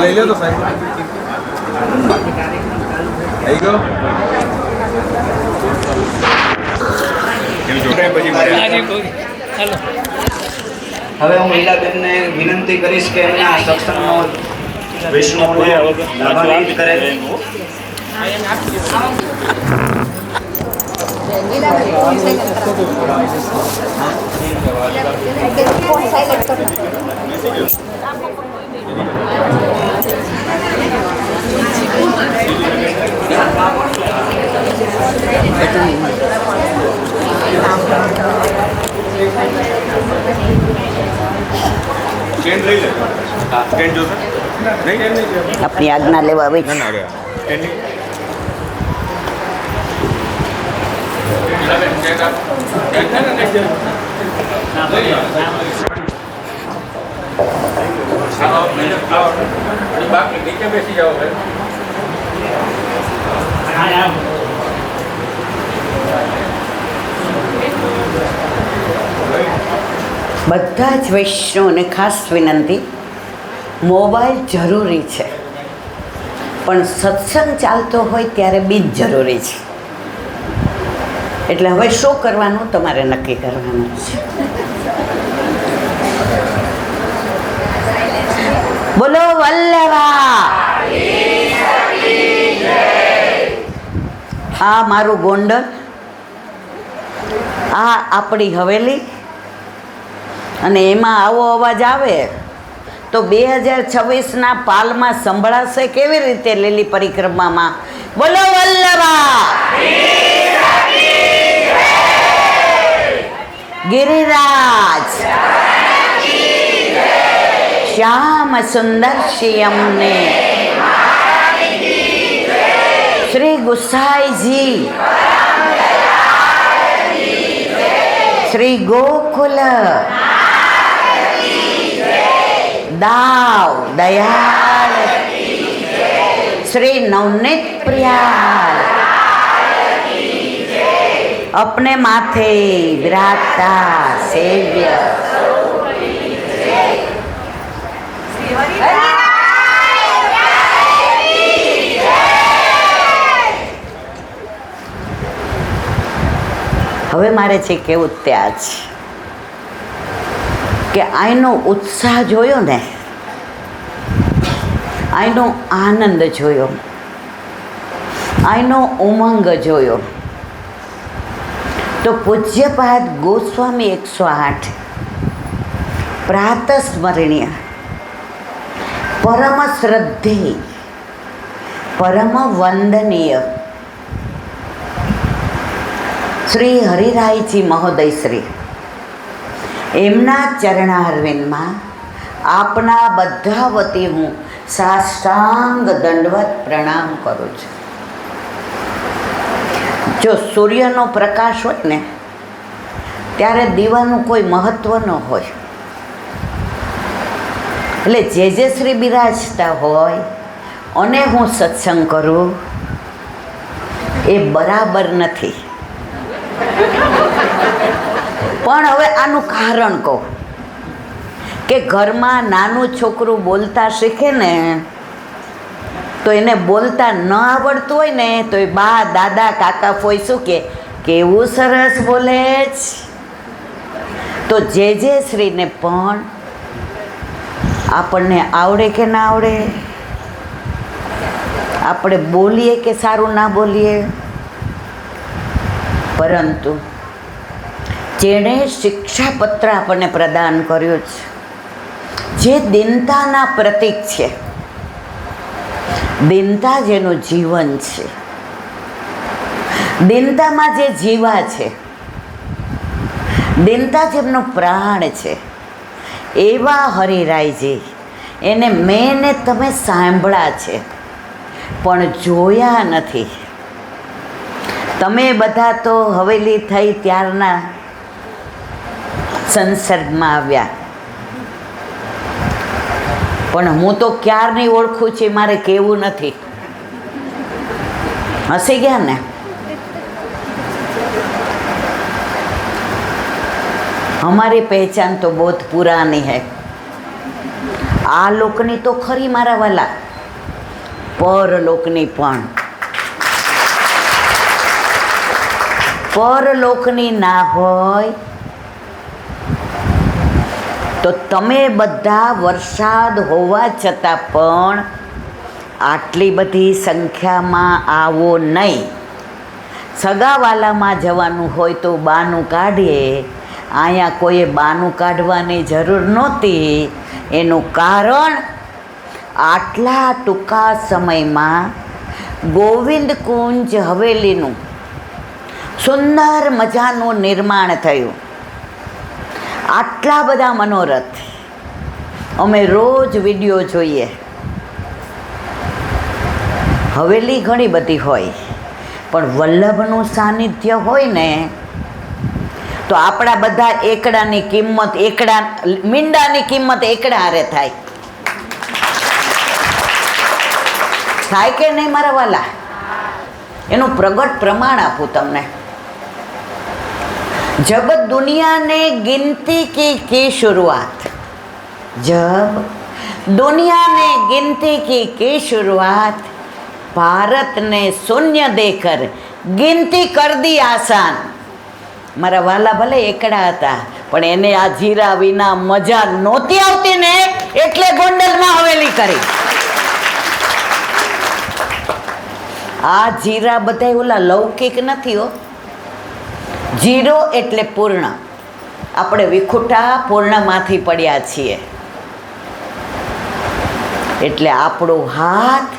લઈ લો તો સાહેબ આવી ગયો. હવે હું લીલાબેનને વિનંતી કરીશ કે એમના સત્સંગનો વિષ્ણુ લાભાન્વિત કરે. આપની આજ્ઞા લેવા આવી બેસી જાઓ બધા જ વૈષ્ણવને ખાસ વિનંતી, મોબાઈલ જરૂરી છે પણ સત્સંગ ચાલતો હોય ત્યારે બી જરૂરી છે. એટલે હવે શું કરવાનું તમારે નક્કી કરવાનું છે. બોલો વલ્લભા. આ મારું ગોંડલ, આ આપણી હવેલી, અને એમાં આવો અવાજ આવે તો 2026ના પાલમાં સંભળાશે કેવી રીતે લીલી પરિક્રમામાં. બોલો વલ્લભા. ગિરિરાજ શ્યામ સુંદર શ્યામને શ્રી ગુસાઈજી શ્રી ગોકુલ દાવ દયાળ શ્રી નવનીત પ્રિયાલ अपने माथे विराजता सेव्य હવે મારે છે કેવું ત્યાં જ કે આઈનો ઉત્સાહ જોયો ને, આઈનો આનંદ જોયો, આઈનો ઉમંગ જોયો તો પૂજ્યપાદ ગોસ્વામી 108 પ્રાતસ્મરણીય પરમ શ્રદ્ધેય પરમ વંદનીય શ્રી હરિરાયજી મહોદય શ્રી એમના ચરણારવિંદમાં આપના બધા વતી હું સાષ્ટાંગ દંડવત પ્રણામ કરું છું. જો સૂર્યનો પ્રકાશ હોય ને ત્યારે દીવાનું કોઈ મહત્વ ન હોય, એટલે જે શ્રી બિરાજતા હોય અને હું સત્સંગ કરું એ બરાબર નથી. પણ હવે આનું કારણ કહું કે ઘરમાં નાનું છોકરું બોલતા શીખે ને તો એને બોલતા ન આવડતું હોય ને તો એ બા દાદા કાકા ફોઈ શું કે કેવું સરસ બોલે જ. તો જે શ્રીને પણ આપણને આવડે કે ના આવડે, આપણે બોલીએ કે સારું ના બોલીએ, પરંતુ જેણે શિક્ષાપત્ર આપણને પ્રદાન કર્યું છે, જે દીનતાના પ્રતીક છે, દીનતા જેનું જીવન છે, દીનતામાં જે જીવા છે, દીનતા જેમનો પ્રાણ છે, એવા હરિરાયજી એને મેં ને તમે સાંભળ્યા છે પણ જોયા નથી. તમે બધા તો હવેલી થઈ ત્યારના સંસર્ગમાં આવ્યા, પણ હું તો ક્યારની ઓળખું છું, મારે કહેવું નથી. હસી ગયા ને? हमारी पहचान तो बहुत पुरानी है. આ લોકની તો ખરી મારા વાલા, પરલોકની પણ. પરલોકની ના હોય તો તમે બધા વરસાદ હોવા છતાં પણ આટલી બધી સંખ્યામાં આવો નહીં. સગાવાલામાં જવાનું હોય તો બાનું કાઢીએ, અહીંયા કોઈએ બાનું કાઢવાની જરૂર નહોતી. એનું કારણ આટલા ટૂંકા સમયમાં ગોવિંદ કુંજ હવેલીનું સુંદર મજાનું નિર્માણ થયું. આટલા બધા મનોરથ અમે રોજ વિડીયો જોઈએ. હવેલી ઘણી બધી હોય, પણ વલ્લભનું સાનિધ્ય હોય ને તો આપણા બધા એકડાની કિંમત, મીંડાની કિંમત એકડા હારે થાય. થાય કે નહીં મારા વાલા? એનું પ્રગટ પ્રમાણ આપું તમને. जब दुनिया ने गिनती की शुरुआत, जब दुनिया ने गिनती की शुरुआत, भारत ने शून्य देकर गिनती कर दी आसान. મારા વાલા ભલે એકડા હતા, પણ એને આ જીરા વિના મજા નહોતી આવતી ને, એટલે ગોંડલમાં હવેલી કરી. આ જીરા બધા ઓલા લૌકિક નથી હો. જીરો એટલે પૂર્ણ. આપણે વિખુટા પૂર્ણમાંથી પડ્યા છીએ, એટલે આપણો હાથ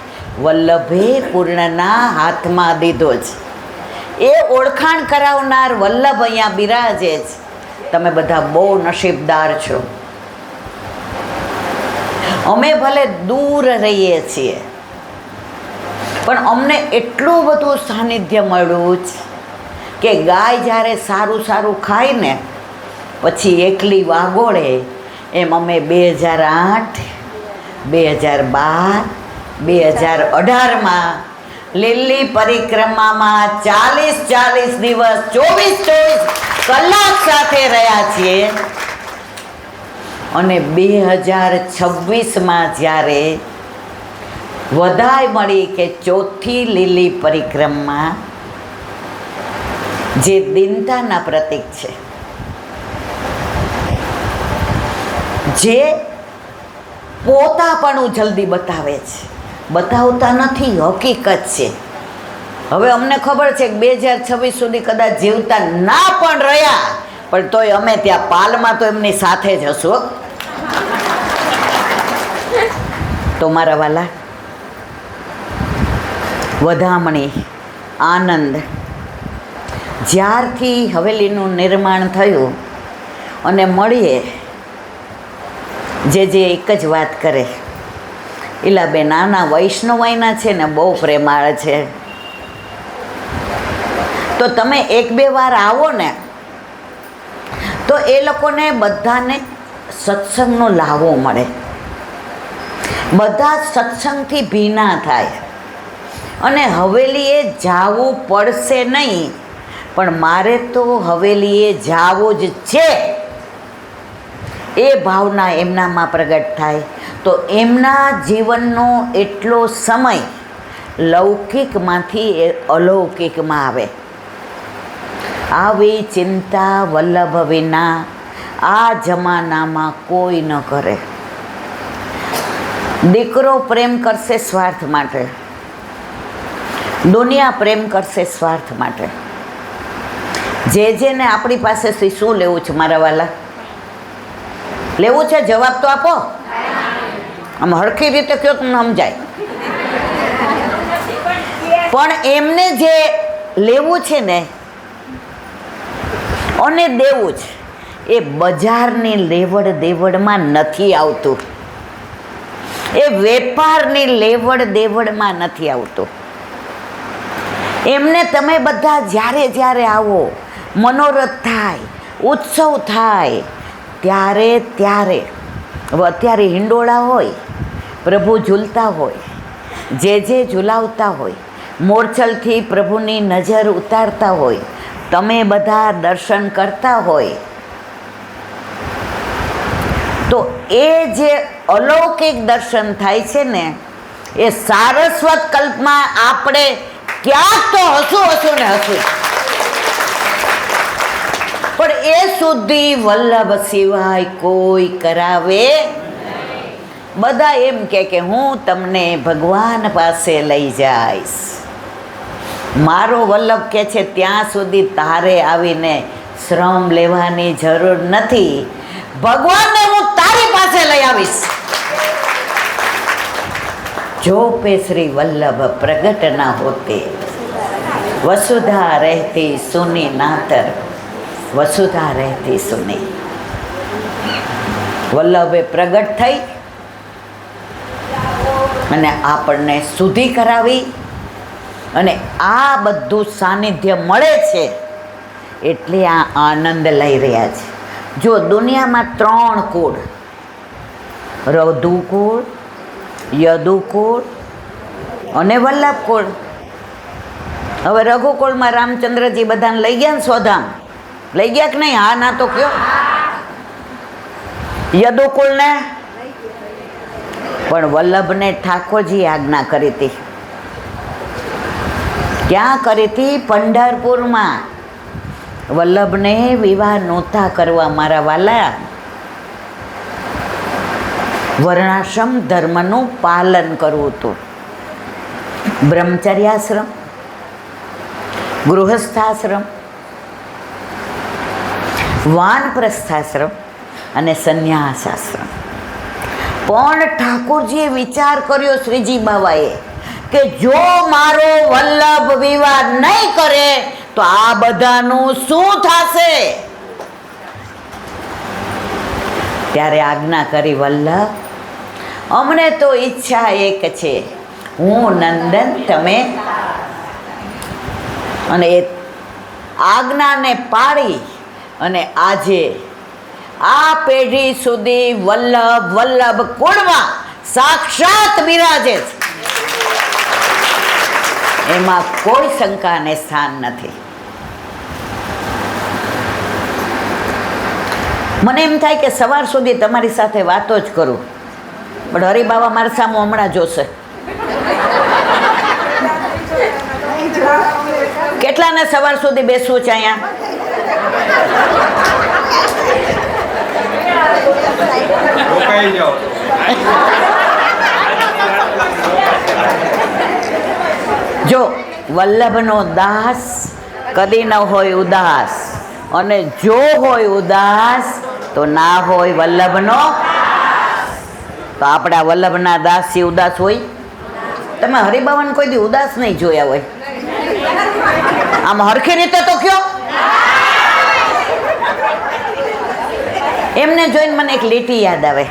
વલ્લભે પૂર્ણના હાથમાં દીધો છે. એ ઓળખાણ કરાવનાર વલ્લભ અહીંયા બિરાજે છે. તમે બધા બહુ નસીબદાર છો. અમે ભલે દૂર રહીએ છીએ, પણ અમને એટલું બધું સાનિધ્ય મળ્યું છે કે ગાય જ્યારે સારું સારું ખાય ને પછી એકલી વાગોળે, એમ અમે 2008, 2012, 2018માં લીલી પરિક્રમામાં 40 દિવસ 24 કલાક સાથે રહ્યા છીએ. અને 2026માં જ્યારે વધાઈ મળી કે ચોથી લીલી પરિક્રમા, જે દીનતાના પ્રતીક છે, જે પોતાપણું જલ્દી બતાવે છે, બતાવતા નથી, હકીકત છે. હવે અમને ખબર છે કે 2026 સુધી કદાચ જીવતા ના પણ રહ્યા, પણ તોય અમે ત્યાં પાલમાં તો એમની સાથે જ હશું. તો મારા વાલા, વધામણી, આનંદ, જ્યારથી હવેલીનું નિર્માણ થયું અને મળીએ, જે એક જ વાત કરે, ઈલાબેન નાના વૈષ્ણવાઈના છે ને બહુ પ્રેમાળ છે, તો તમે 1-2 વાર આવો ને તો એ લોકોને બધાને સત્સંગનો લાવો મળે. બધા સત્સંગથી ભીના થાય અને હવેલીએ જાવું પડશે નહીં, પણ મારે તો હવેલીએ જાવું જ છે એ ભાવના એમનામાં પ્રગટ થાય. તો એમના જીવનનો એટલો સમય લૌકિકમાંથી અલૌકિકમાં આવે. આવી ચિંતા વલ્લભ વિના આ જમાનામાં કોઈ ન કરે. દીકરો પ્રેમ કરશે સ્વાર્થ માટે, દુનિયા પ્રેમ કરશે સ્વાર્થ માટે. જેને આપણી પાસેથી શું લેવું છે મારા વાલા? લેવું છે? જવાબ તો આપો. આમ હરખી રીતે કહો તમને સમજાય. પણ એમને જે લેવું છે ને અને દેવું છે, એ બજારની લેવડ દેવડમાં નથી આવતું, એ વેપારની લેવડ દેવડમાં નથી આવતું. એમને તમે બધા જ્યારે જ્યારે આવો, મનોરથ થાય, ઉત્સવ થાય, ત્યારે ત્યારે હવે અત્યારે હિંડોળા હોય, પ્રભુ ઝૂલતા હોય, જે ઝૂલાવતા હોય, મોરચલથી પ્રભુની નજર ઉતારતા હોય, તમે બધા દર્શન કરતા હોય, તો એ જે અલૌકિક દર્શન થાય છે ને, એ સારસ્વત કલ્પમાં આપણે ક્યાંક તો હસું ને હસું, પણ એ સુધી વલ્લભ સિવાય કોઈ કરાવે. બધા એમ કે હું તમને ભગવાન પાસે લઈ જઈશ. મારો વલ્લભ કે છે ત્યાં સુધી તારે આવીને શ્રમ લેવાની જરૂર નથી, ભગવાનને હું તારી પાસે લઈ આવીશ. જો पे श्री वल्लभ प्रगट ना होते, वसुधा रहती सुनी नातर, वसुधा रहती सुनी. વલ્લભે પ્રગટ થઈ અને આપણને સુધી કરાવી, અને આ બધું સાનિધ્ય મળે છે એટલે આ આનંદ લઈ રહ્યા છે. જો દુનિયામાં 3 કુળ, રઘુકુળ, યદુકુળ અને વલ્લભકુળ. હવે રઘુકુળમાં રામચંદ્રજી બધાને લઈ ગયા ને સ્વધામ, લઈ ગયા કે નહીં? હા ના તો કયો. યદુકુળને પણ વલ્લભને ઠાકોરજી આજ્ઞા કરી હતી. ક્યાં કરી હતી? પંઢરપુરમાં. વલ્લભને વિવાહ નહોતા કરવા મારા વાલા. વર્ણાશ્રમ ધર્મનું પાલન કરવું હતું. બ્રહ્મચર્યાશ્રમ, ગૃહસ્થાશ્રમ, વાનપ્રસ્થાશ્રમ અને સંન્યાસાશ્રમ. પણ ઠાકોરજીએ વિચાર કર્યો, શ્રીજી બાવાએ, કે જો મારો વલ્લભ વિવાહ નહીં કરે તો આ બધાનું શું થશે? ત્યારે આજ્ઞા કરી, વલ્લભ અમને તો ઈચ્છા એક છે, હું નંદન તમે. અને એ આજ્ઞાને પાળી અને આજે આ પેઢી સુધી વલ્લભ વલ્લભ કુળમાં સાક્ષાત બિરાજે છે. એમાં કોઈ શંકાને સ્થાન નથી. મને એમ થાય કે સવાર સુધી તમારી સાથે વાતો જ કરું, પણ હરિબાબા મારા સામે હમણાં જોશે. કેટલાને સવાર સુધી બેસવું છે અહીંયા? જો વલ્લભનો દાસ કદી ન હોય ઉદાસ, અને જો હોય ઉદાસ તો ના હોય વલ્લભનો. તો આપણે આ વલ્લભના દાસથી ઉદાસ હોય? તમે હરિબાબાને કોઈ દી ઉદાસ નહીં જોયા હોય? આમ હરખી રીતે તો કયો. એમને જોઈને મને એક લીટી યાદ આવે,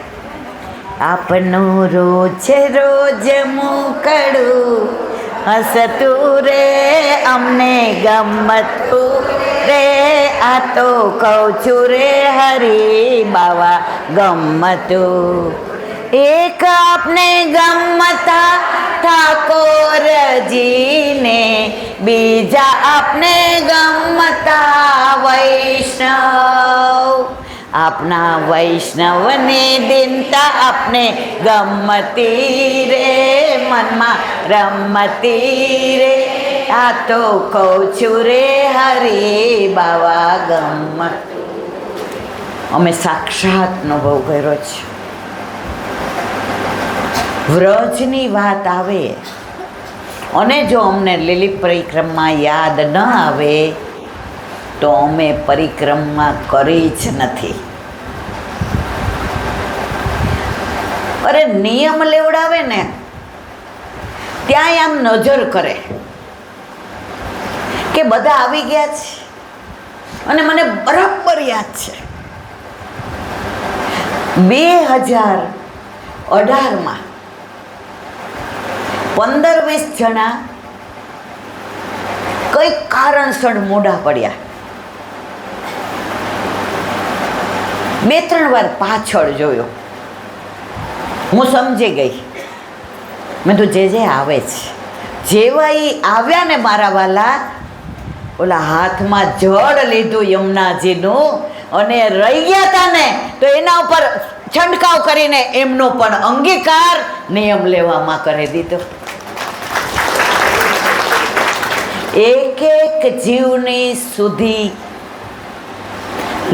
આપનું રોજ રોજ મુકડું હસતું રે, અમને ગમતું રે, આ તો કહું છું રે હરી બાવા ગમતું. એક આપને ગમતા ઠાકોરજીને, બીજા આપને ગમતા વૈષ્ણવ. આપના વૈષ્ણવની દિનતા આપને ગમતી રે, મનમાં રમતી રે, આ તો કહું છું રે હરી બાવા ગમત. અમે સાક્ષાત અનુભવ કર્યો છે. વ્રજની વાત આવે અને જો અમને લીલી પરિક્રમા યાદ ન આવે તો અમે પરિક્રમા કરી જ નથી. અરે નિયમ લેવડાવે ને ત્યાં આમ નજર કરે કે બધા આવી ગયા છે, અને મને બરાબર યાદ છે 2018માં 15-20 જણા કંઈક કારણસર મોડા પડ્યા. 2-3 વાર પાછળ જોયો. હું સમજી ગઈ. મેં તો જે આવે છે. જેવા એ આવ્યા ને મારા વાલા, ઓલા હાથમાં જળ લીધું યમુનાજીનું અને રહી ગયા હતા ને તો એના ઉપર છંટકાવ કરીને એમનો પણ અંગીકાર નિયમ લેવામાં કરી દીધો. એક એક જીવની સુધી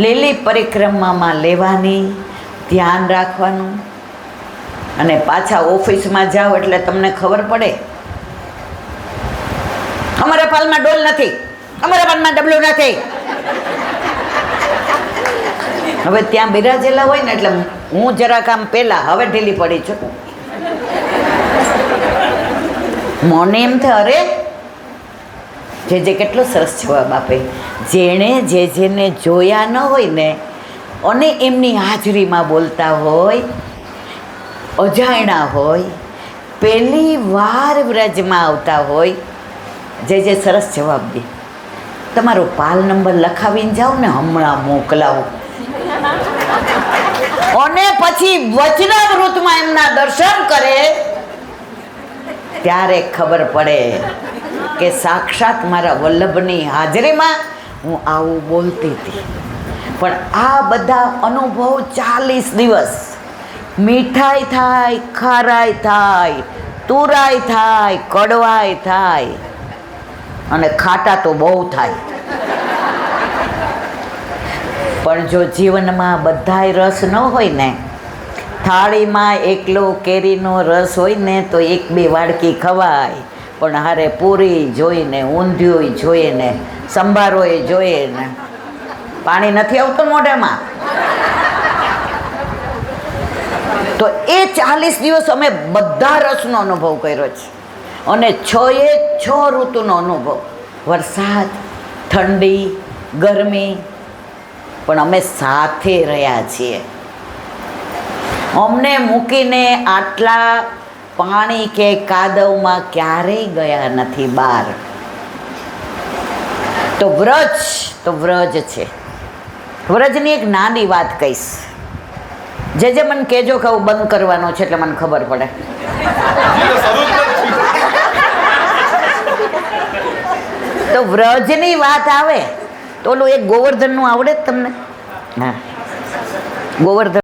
લીલી પરિક્રમામાં લેવાની, ધ્યાન રાખવાનું. અને પાછા ઓફિસમાં જાઓ એટલે તમને ખબર પડે, અમારા પાલમાં ડોલ નથી, અમારા પાલમાં ડબલું નથી. હવે ત્યાં બિરાજેલા હોય ને એટલે હું જરાક આમ પહેલા, હવે ઢીલી પડી છું. મને એમ થાય અરે જે કેટલો સરસ જવાબ આપે. જેણે જેને જોયા ન હોય ને અને એમની હાજરીમાં બોલતા હોય, અજાણ્યા હોય, પહેલી વાર વ્રજમાં આવતા હોય, જે સરસ જવાબ દે. તમારો પાલ નંબર લખાવીને જાઓ ને, હમણાં મોકલાવો. અને પછી વચનામૃતમાં એમના દર્શન કરે ત્યારે ખબર પડે કે સાક્ષાત મારા વલ્લભની હાજરીમાં હું આવું બોલતી હતી. પણ આ બધા અનુભવ 40 દિવસ મીઠાઈ થાય, ખારાઈ થાય, તુરાઈ થાય, કડવાઈ થાય અને ખાટા તો બહુ થાય. પણ જો જીવનમાં બધાય રસ ન હોય ને, થાળીમાં એકલો કેરીનો રસ હોય ને તો 1-2 વાડકી ખવાય, પણ હારે પૂરી જોઈને, ઊંધિયું જોઈએ ને, સંભારોય જોઈએ ને, પાણી નથી આવતું મોઢામાં. તો એ 40 દિવસ અમે બધા રસનો અનુભવ કર્યો છે. અને 6 ઋતુનો અનુભવ, વરસાદ, ઠંડી, ગરમી, પણ અમે સાથે રહ્યા છીએ. અમને મૂકીને આટલા પાણી કે કાદવમાં ક્યારેય ગયા નથી બહાર. તો વ્રજ છે. વ્રજની એક નાની વાત કહીશ. જે મને કહેજો કે હું બંધ કરવાનો છે એટલે મને ખબર પડે. તો વ્રજની વાત આવે તો ઓલું એક ગોવર્ધનનું આવડે જ તમને? હા, ગોવર્ધન